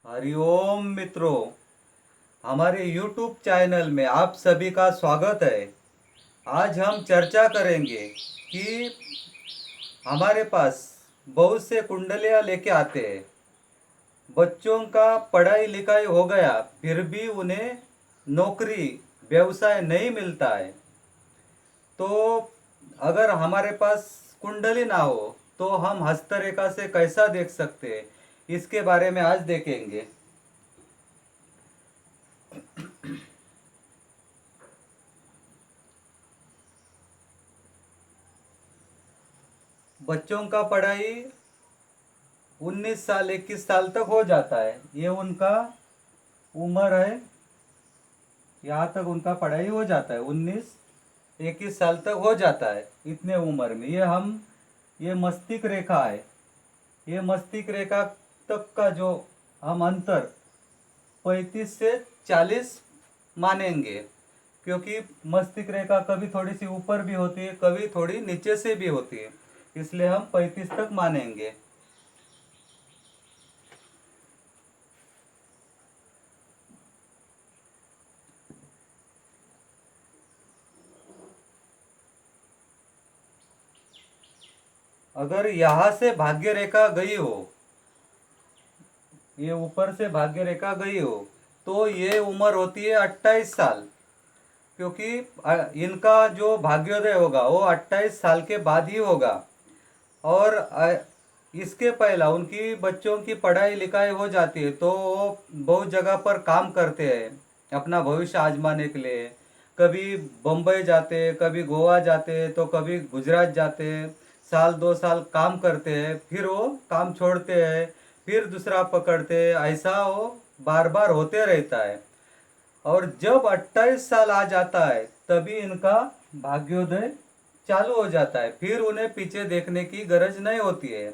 हरिओम मित्रों, हमारे YouTube channel में आप सभी का स्वागत है। आज हम चर्चा करेंगे कि हमारे पास बहुत से कुंडलियाँ लेके आते हैं। बच्चों का पढ़ाई लिखाई हो गया, फिर भी उन्हें नौकरी व्यवसाय नहीं मिलता है। तो अगर हमारे पास कुंडली ना हो तो हम हस्तरेखा से कैसा देख सकते हैं, इसके बारे में आज देखेंगे। बच्चों का पढ़ाई 19 साल 21 साल तक हो जाता है। ये उनका उम्र है, यहाँ तक उनका पढ़ाई हो जाता है। 19 21 साल तक हो जाता है। इतने उम्र में ये मस्तिष्क रेखा है। ये मस्तिष्क रेखा तक का जो हम अंतर 35 से 40 मानेंगे, क्योंकि मस्तिष्क रेखा कभी थोड़ी सी ऊपर भी होती है, कभी थोड़ी नीचे से भी होती है, इसलिए हम 35 तक मानेंगे। अगर यहाँ से भाग्य रेखा गई हो, ये ऊपर से भाग्य रेखा गई हो, तो ये उम्र होती है 28 साल, क्योंकि इनका जो भाग्योदय होगा वो 28 साल के बाद ही होगा। और इसके पहला उनकी बच्चों की पढ़ाई लिखाई हो जाती है, तो वो बहुत जगह पर काम करते हैं अपना भविष्य आजमाने के लिए। कभी बम्बई जाते हैं, कभी गोवा जाते हैं, तो कभी गुजरात जाते हैं। साल 2 साल काम करते हैं, फिर वो काम छोड़ते हैं, फिर दूसरा पकड़ते हैं। ऐसा वो बार बार होते रहता है। और जब 28 साल आ जाता है तभी इनका भाग्योदय चालू हो जाता है। फिर उन्हें पीछे देखने की गरज नहीं होती है,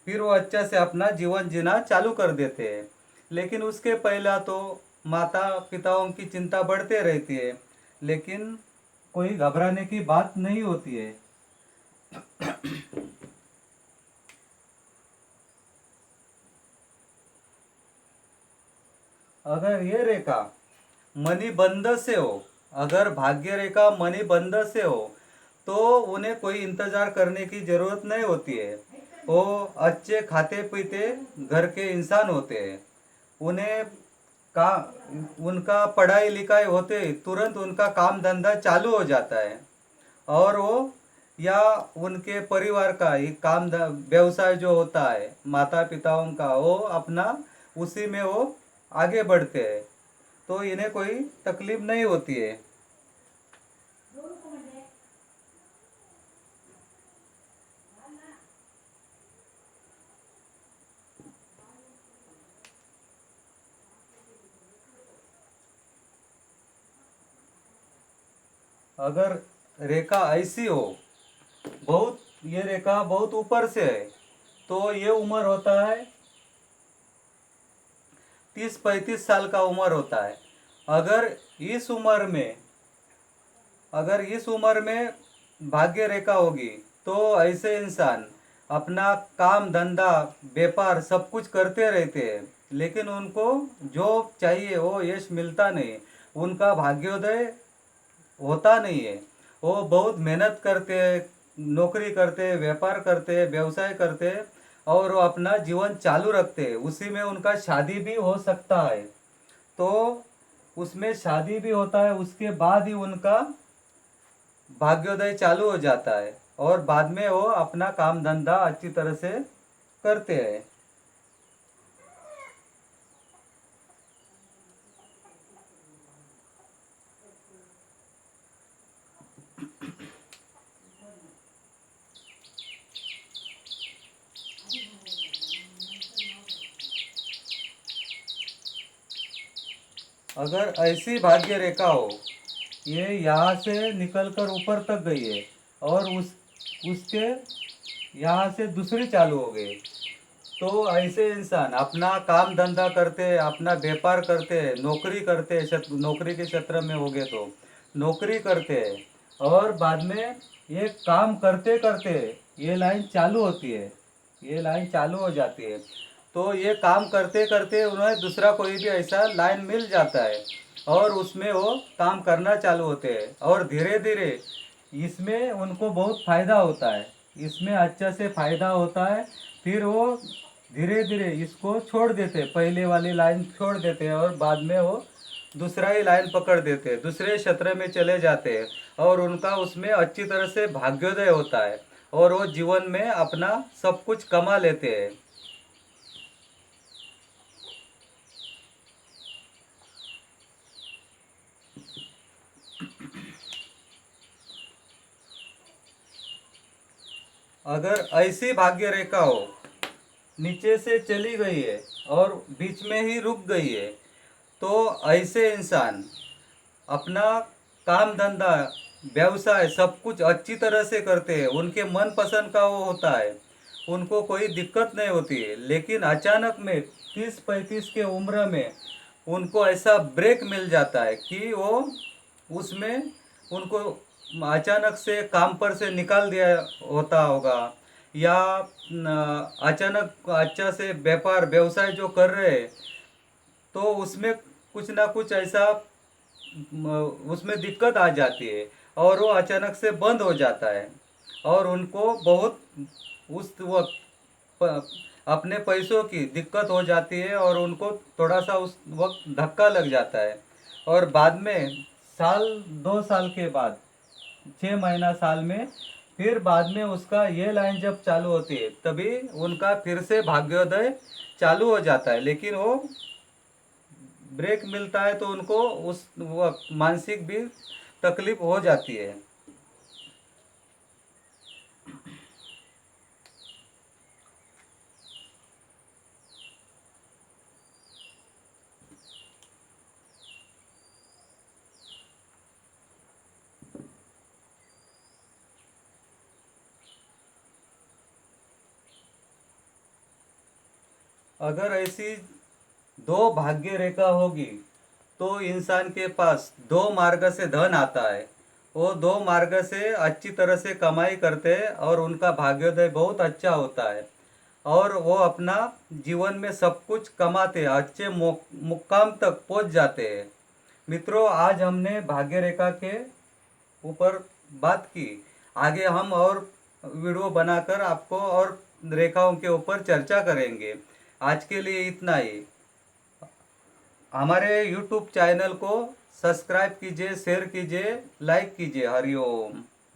फिर वो अच्छा से अपना जीवन जीना चालू कर देते हैं। लेकिन उसके पहला तो माता पिताओं की चिंता बढ़ते रहती है, लेकिन कोई घबराने की बात नहीं होती है। अगर ये रेखा मणिबंध से हो, अगर भाग्य रेखा मणिबंध से हो, तो उन्हें कोई इंतजार करने की जरूरत नहीं होती है। वो अच्छे खाते पीते घर के इंसान होते हैं। उन्हें का उनका पढ़ाई लिखाई होते ही तुरंत उनका काम धंधा चालू हो जाता है। और वो या उनके परिवार का ही व्यवसाय जो होता है माता पिताओं का, वो अपना उसी में वो आगे बढ़ते हैं, तो इन्हें कोई तकलीफ नहीं होती है। अगर रेखा ऐसी हो, बहुत ये रेखा बहुत ऊपर से है, तो ये उम्र होता है 30 35 साल का उम्र होता है। अगर इस उम्र में अगर इस उम्र में भाग्य रेखा होगी, तो ऐसे इंसान अपना काम धंधा व्यापार सब कुछ करते रहते हैं, लेकिन उनको जो चाहिए वो यश मिलता नहीं। उनका भाग्योदय होता नहीं है। वो बहुत मेहनत करते हैं, नौकरी करते हैं, व्यापार करते हैं, व्यवसाय करते हैं, और वो अपना जीवन चालू रखते हैं। उसी में उनका शादी भी हो सकता है, तो उसमें शादी भी होता है, उसके बाद ही उनका भाग्योदय चालू हो जाता है, और बाद में वो अपना काम धंधा अच्छी तरह से करते हैं। अगर ऐसी भाग्य रेखा हो, ये यहाँ से निकलकर ऊपर तक गई है, और उसके यहाँ से दूसरी चालू हो गई, तो ऐसे इंसान अपना काम धंधा करते हैं, अपना व्यापार करते हैं, नौकरी करते हैं, नौकरी के क्षेत्र में हो गए तो नौकरी करते हैं, और बाद में ये काम करते करते ये लाइन चालू होती है, ये लाइन चालू हो जाती है। तो ये काम करते करते उन्हें दूसरा कोई भी ऐसा लाइन मिल जाता है और उसमें वो काम करना चालू होते हैं और धीरे धीरे इसमें उनको बहुत फ़ायदा होता है, इसमें अच्छा से फ़ायदा होता है। फिर वो धीरे धीरे इसको छोड़ देते हैं, पहले वाली लाइन छोड़ देते हैं और बाद में वो दूसरा ही लाइन पकड़ देते हैं, दूसरे क्षेत्र में चले जाते हैं और उनका उसमें अच्छी तरह से भाग्योदय होता है और वो जीवन में अपना सब कुछ कमा लेते हैं। अगर ऐसी भाग्य रेखा हो, नीचे से चली गई है और बीच में ही रुक गई है, तो ऐसे इंसान अपना काम धंधा व्यवसाय सब कुछ अच्छी तरह से करते हैं, उनके मन पसंद का वो होता है, उनको कोई दिक्कत नहीं होती है। लेकिन अचानक में 30-35 के उम्र में उनको ऐसा ब्रेक मिल जाता है कि वो उसमें उनको अचानक से काम पर से निकाल दिया होता होगा, या अचानक अच्छा से व्यापार व्यवसाय जो कर रहे हैं तो उसमें कुछ ना कुछ ऐसा उसमें दिक्कत आ जाती है और वो अचानक से बंद हो जाता है और उनको बहुत उस वक्त अपने पैसों की दिक्कत हो जाती है और उनको थोड़ा सा उस वक्त धक्का लग जाता है और बाद में साल 2 साल के बाद, 6 महीना साल में, फिर बाद में उसका ये लाइन जब चालू होती है तभी उनका फिर से भाग्योदय चालू हो जाता है। लेकिन वो ब्रेक मिलता है तो उनको उस वक्त मानसिक भी तकलीफ हो जाती है। अगर ऐसी दो भाग्य रेखा होगी तो इंसान के पास दो मार्ग से धन आता है, वो दो मार्ग से अच्छी तरह से कमाई करते हैं और उनका भाग्योदय बहुत अच्छा होता है और वो अपना जीवन में सब कुछ कमाते हैं, अच्छे मुकाम तक पहुंच जाते हैं। मित्रों, आज हमने भाग्य रेखा के ऊपर बात की। आगे हम और वीडियो बनाकर आपको और रेखाओं के ऊपर चर्चा करेंगे। आज के लिए इतना ही। हमारे YouTube चैनल को सब्सक्राइब कीजिए, शेयर कीजिए, लाइक कीजिए। हरिओम।